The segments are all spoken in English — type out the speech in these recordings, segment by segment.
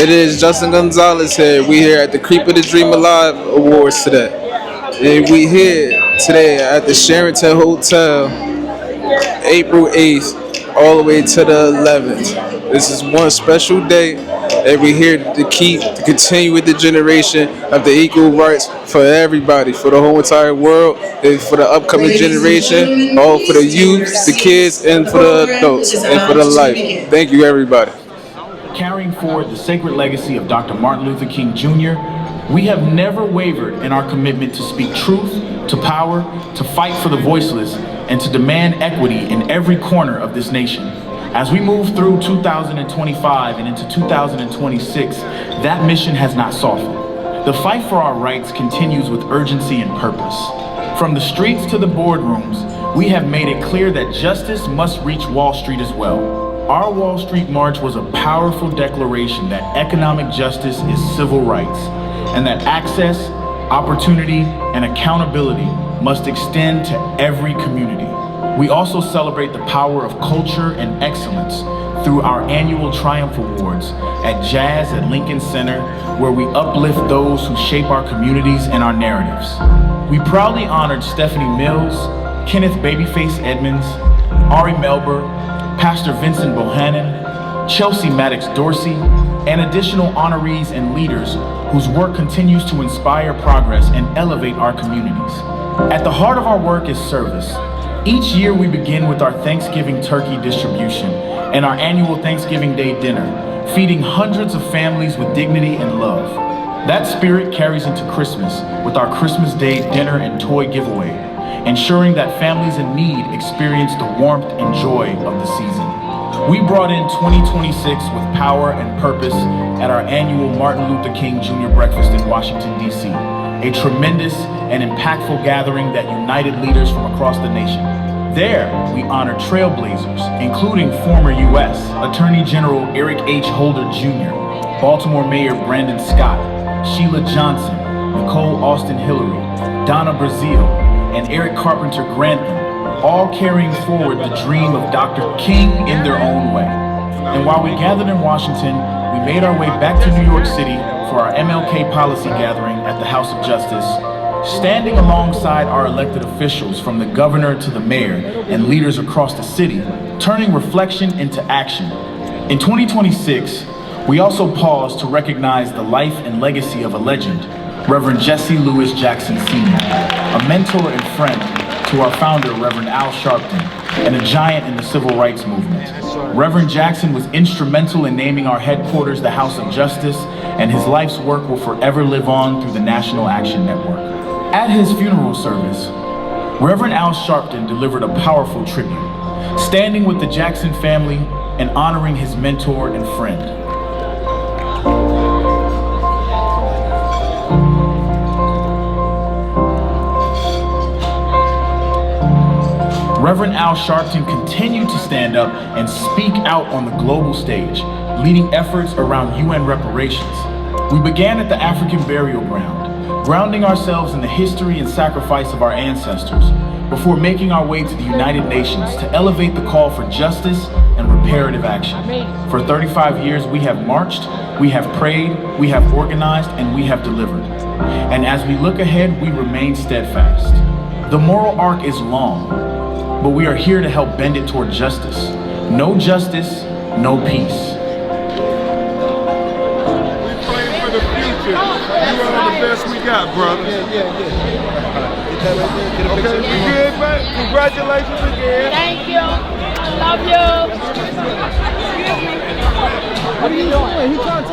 It is Justin Gonzalez here. We here at the Creep of the Dream Alive Awards today. And we here today at the Sheraton Hotel, April 8th, all the way to the 11th. This is one special day that we here to continue with the generation of the equal rights for everybody, for the whole entire world, and for the upcoming generation, all for the youth, the kids, and for the adults, and for the life. Thank you, everybody. Carrying forward the sacred legacy of Dr. Martin Luther King Jr., we have never wavered in our commitment to speak truth, to power, to fight for the voiceless, and to demand equity in every corner of this nation. As we move through 2025 and into 2026, that mission has not softened. The fight for our rights continues with urgency and purpose. From the streets to the boardrooms, we have made it clear that justice must reach Wall Street as well. Our Wall Street March was a powerful declaration that economic justice is civil rights, and that access, opportunity, and accountability must extend to every community. We also celebrate the power of culture and excellence through our annual Triumph Awards at Jazz at Lincoln Center, where we uplift those who shape our communities and our narratives. We proudly honored Stephanie Mills, Kenneth Babyface Edmonds, Ari Melber, Pastor Vincent Bohannon, Chelsea Maddox Dorsey, and additional honorees and leaders whose work continues to inspire progress and elevate our communities. At the heart of our work is service. Each year we begin with our Thanksgiving turkey distribution and our annual Thanksgiving Day dinner, feeding hundreds of families with dignity and love. That spirit carries into Christmas with our Christmas Day dinner and toy giveaway, ensuring that families in need experience the warmth and joy of the season. We brought in 2026 with power and purpose at our annual Martin Luther King Jr. breakfast in Washington, D.C., a tremendous and impactful gathering that united leaders from across the nation. There, we honored trailblazers, including former U.S. Attorney General Eric H. Holder Jr., Baltimore Mayor Brandon Scott, Sheila Johnson, Nicole Austin Hillary, Donna Brazile, and Eric Carpenter Grantham, all carrying forward the dream of Dr. King in their own way. And while we gathered in Washington, we made our way back to New York City for our MLK policy gathering at the House of Justice, standing alongside our elected officials from the governor to the mayor and leaders across the city, turning reflection into action. In 2026, we also paused to recognize the life and legacy of a legend, Reverend Jesse Louis Jackson Sr., a mentor and friend to our founder, Reverend Al Sharpton, and a giant in the civil rights movement. Reverend Jackson was instrumental in naming our headquarters the House of Justice, and his life's work will forever live on through the National Action Network. At his funeral service, Reverend Al Sharpton delivered a powerful tribute, standing with the Jackson family and honoring his mentor and friend. Reverend Al Sharpton continued to stand up and speak out on the global stage, leading efforts around UN reparations. We began at the African burial ground, grounding ourselves in the history and sacrifice of our ancestors, before making our way to the United Nations to elevate the call for justice and reparative action. For 35 years, we have marched, we have prayed, we have organized, and we have delivered. And as we look ahead, we remain steadfast. The moral arc is long, but we are here to help bend it toward justice. No justice, no peace. We praying for the future. You are the best we got, brother. Okay, we good, man? Congratulations again. Thank you. I love you. What are you doing? He trying to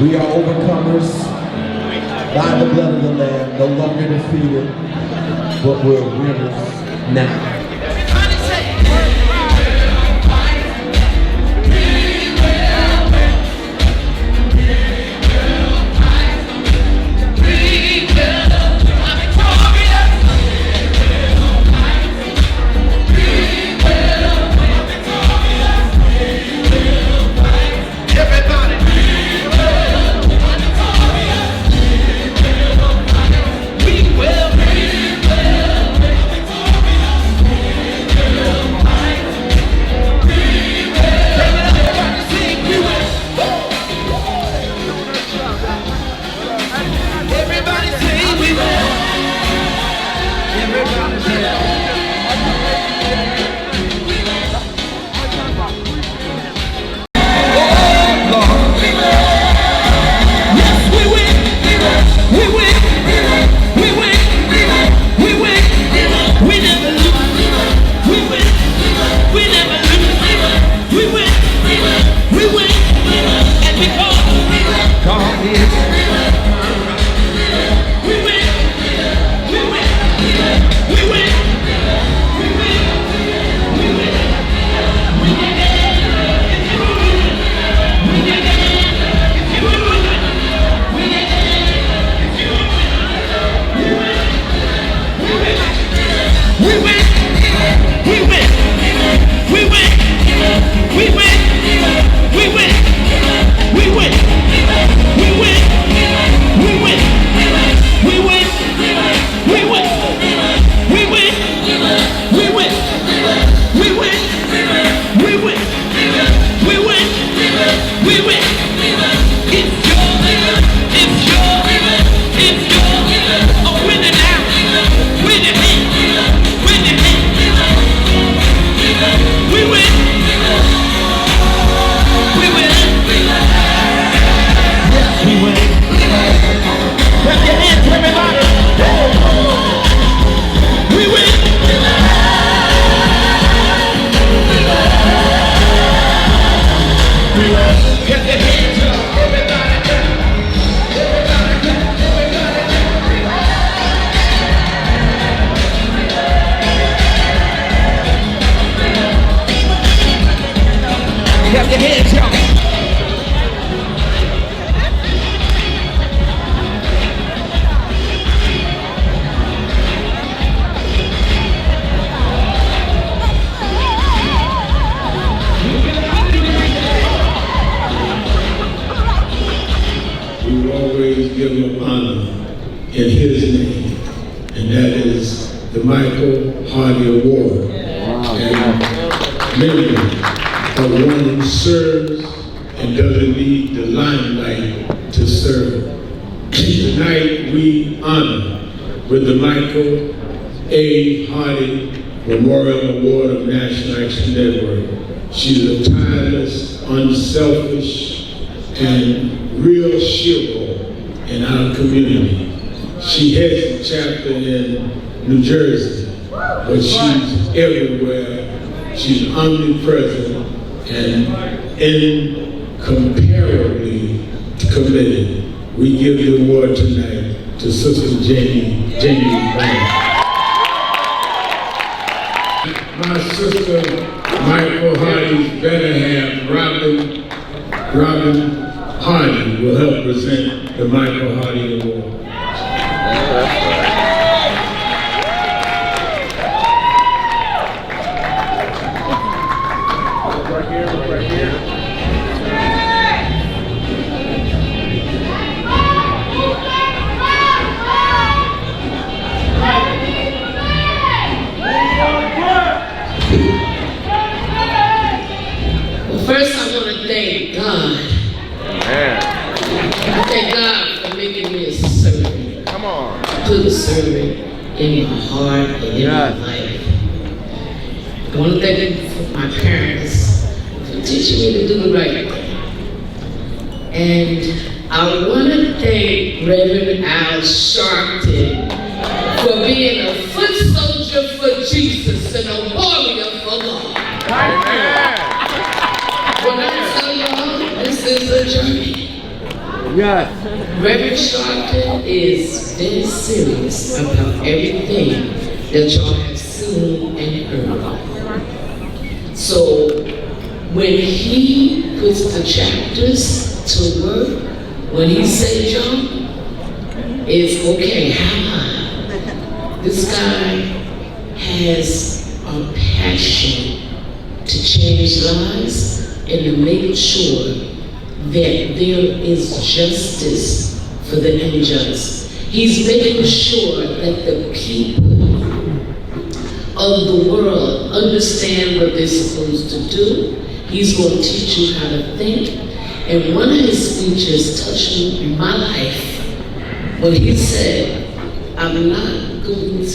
We are overcomers by the blood of the Lamb, no longer defeated, but we're winners now. in his name, and that is the Michael Hardy Award. And many are one who serves and doesn't need the limelight to serve. Tonight we honor with the Michael A. Hardy Memorial Award of National Action Network. She's a tireless, unselfish, and real hero in our community. She heads the chapter in New Jersey, but she's everywhere. She's omnipresent and incomparably committed. We give the award tonight to Sister Jamie Brown. My sister, Michael Hardy's better half, Robin Hardy, will help present the Michael Hardy Award. First, I want to thank God. I thank God for making me a servant. Come on. Put a servant in my heart and in my life. I want to thank my parents for teaching me to do the right thing. And I want to thank Reverend Al Sharpton for being a foot soldier for Jesus and a warrior for God. Amen. When I tell y'all, this is a journey. Yes. Reverend Sharpton is very serious about everything that y'all have seen and heard. So when he puts the chapters to work, when he says jump, it's okay, how high? This guy has a passion to change lives and to make sure that there is justice for the unjust. He's making sure that the people of the world understand what they're supposed to do. He's going to teach you how to think. And one of his speeches touched me in my life when he said, I'm not going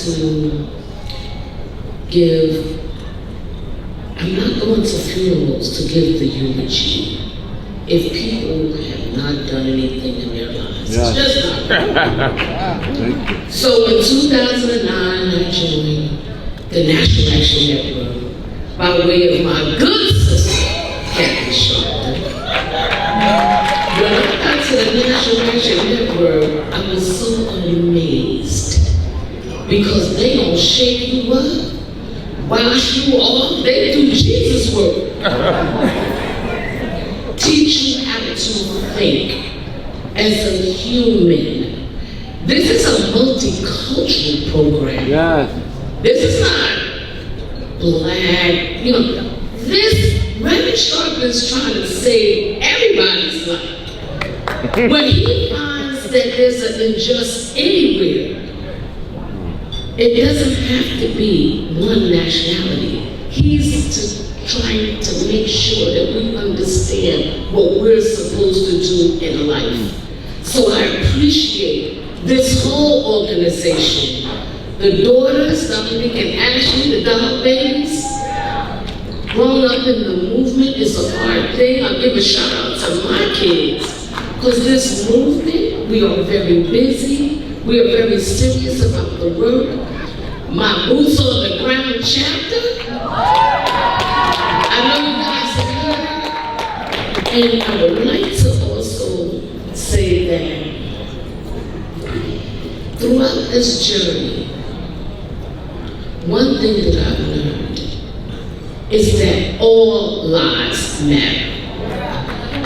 to funerals to give the eulogy if people have not done anything in their lives. It's just not. So in 2009, I joined the National Action Network by way of my good sister, Kathy Sharpton. When I got to the National Action Network, I was so amazed because they don't shake you up. Wash you off, they do Jesus work. Teach you how to think as a human. This is a multicultural program. Yes. This is not black, this Reverend Sharpton is trying to save everybody's life. When he finds that there's an injustice anywhere, it doesn't have to be one nationality. He's trying to make sure that we understand what we're supposed to do in life. So I appreciate this whole organization. The daughters, Dominique and Ashley, the doll babies, growing up in the movement is a hard thing. I'll give a shout out to my kids. Because this movement, we are very busy. We are very serious about the work. My boots on the ground chapter. I know you guys have heard. And I would like to also say that throughout this journey, one thing that I've learned is that all lives matter.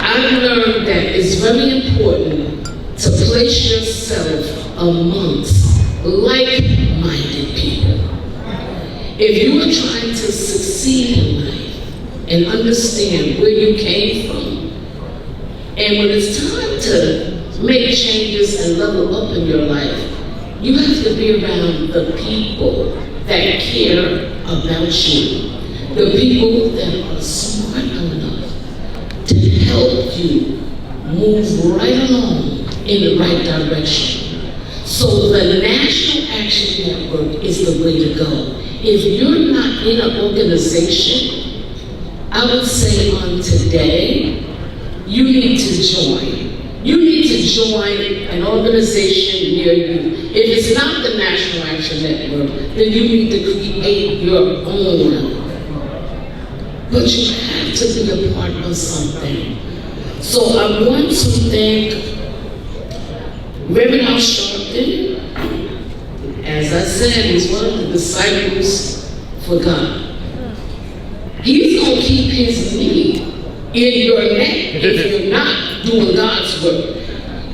I've learned that it's very important to place yourself amongst like-minded people. If you are trying to succeed in life and understand where you came from, and when it's time to make changes and level up in your life, You have to be around the people that care about you. The people that are smart enough to help you move right along in the right direction. So the National Action Network is the way to go. If you're not in an organization, I would say on today, you need to join. You need to join an organization near you. If it's not the National Action Network, then you need to create your own. But you have to be a part of something. So I want to thank Reverend Al Sharpton. As I said, he's one of the disciples for God. He's going to keep his knee in your neck if you're not doing God's work.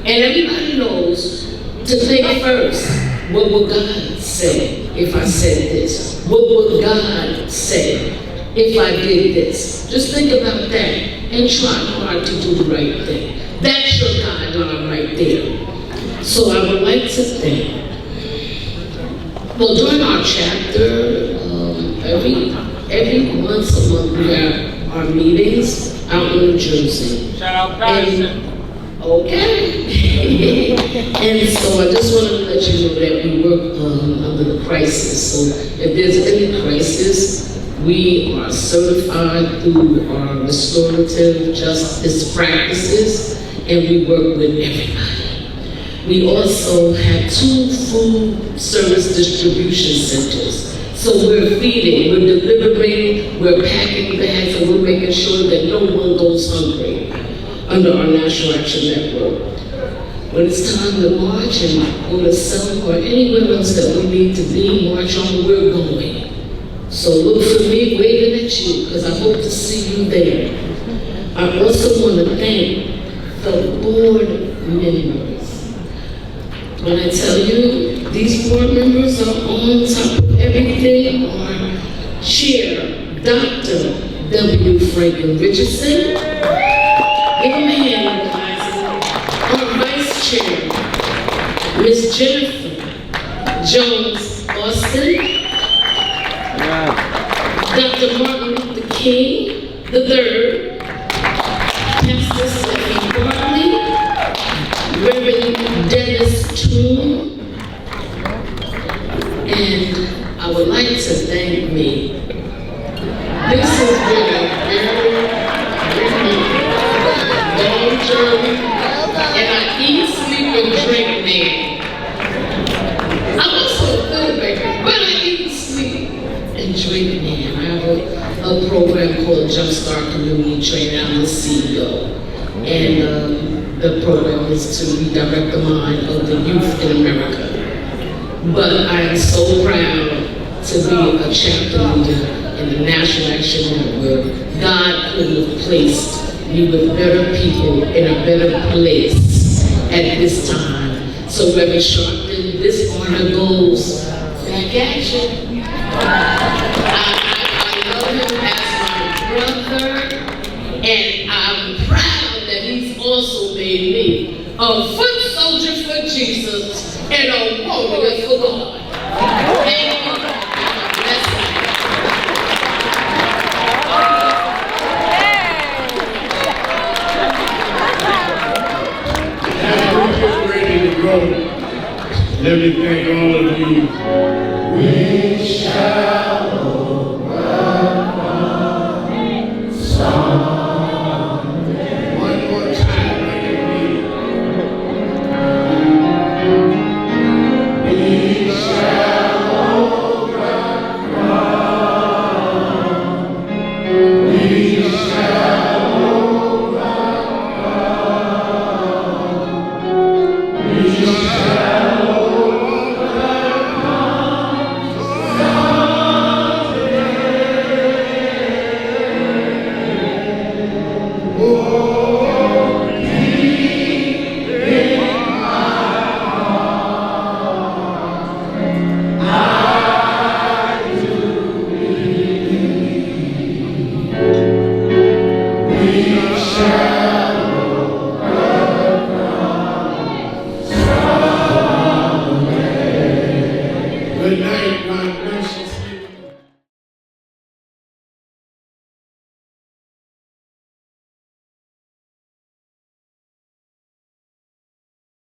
And everybody knows to think first, what would God say if I said this? What would God say if I did this? Just think about that and try hard to do the right thing. That's your guideline right there. So I would like to thank, well, during our chapter, every once a month we have our meetings out in New Jersey. Shout out Patterson. Okay. And so I just wanted to let you know that we work under the crisis. So if there's any crisis, we are certified through our restorative justice practices, and we work with everybody. We also have 2 food service distribution centers. So we're feeding, we're delivering, we're packing bags, and we're making sure that no one goes hungry under our National Action Network. When it's time to march and go to Selma or anywhere else that we need to be, march on, we're going. So look for me waving at you, because I hope to see you there. I also want to thank the board members. When I tell you these board members are on top of everything, our chair, Dr. W. Franklin Richardson. Give him a hand, guys. Our vice chair, Miss Jennifer Jones Austin. Dr. Martin Luther King III. Pastor Stephanie Bartley. Reverend Dennis Toon. And I would like to thank me. This has been a very long journey, and I eat, sleep, and drink man. I'm also a filmmaker, but I eat, sleep, and drink man. I have a program called Jumpstart Community Training. I'm the CEO. And the program is to redirect the mind of the youth in America. But I am so proud to be a chapter leader in the National Action Network. God could have placed me with better people in a better place at this time. So Reverend Sharpton, this honor goes back at you. I love him as my brother, and I'm proud that he's also made me a foot soldier for Jesus and a warrior for God. Thank you. Let me thank all of you. We shall overcome someday. One more time, we shall overcome. We shall overcome. We shall. We shall